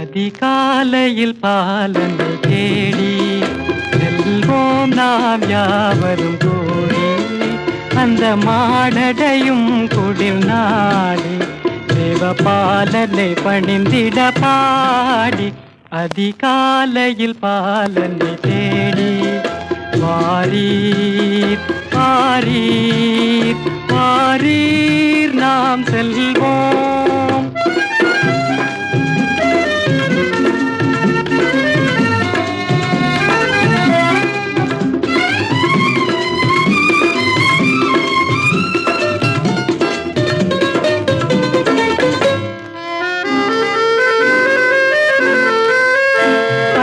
அதிகாலையில் பாலனை தேடி செல்வோம் நாம் யாவரும் கூடி, அந்த மாடடையும் குடில் நாடி தேவ பாலனை பணிந்திட பாடி. அதிகாலையில் பாலனை தேடி வாரீர் வாரீர் வாரீர் நாம் செல்வோம்.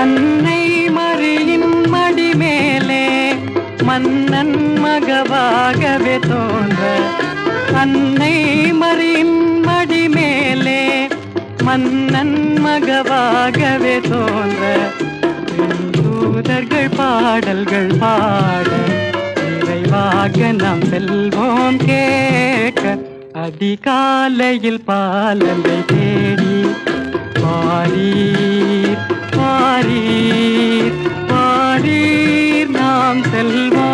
அன்னை மரியின் மடி மேலே மன்னன் மகவாகவே தோன்ற, அன்னை மரியின் மடி மேலே மன்னன் மகவாகவே தோன்ற, தூதர்கள் பாடல்கள் பாட நிறைவாக நாம் செல்வோம் கேட்க. அதிகாலையில் பாலனை தேடி வாரீர் வாரீர் வாரீர் நாம் செல்வோம்.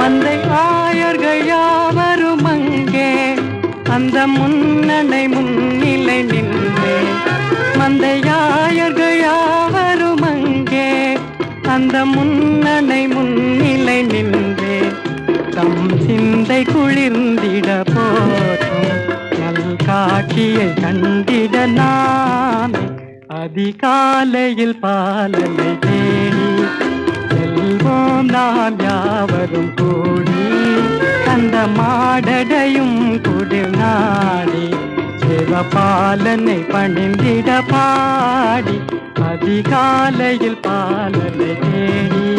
மந்தை ஆயர்கள் யாவரும் அங்கே அந்த முன்னணை முன்னிலை நின்றே, மந்தையாயர்கள் யாவரும் அங்கே அந்த முன்னணை முன்னிலை நின்றே, தம் சிந்தை குளிர்ந்திட போற்றும் நல் காட்சியை கண்டிட நாமே. அதிகாலையில் பாலனை தேடி செல்வோம் நாம் யாவரும் கூடி, அந்த மாடடையும் குடில் நாடி சிவபாலனை பணிந்திட பாடி. அதிகாலையில் பாலனை தேடி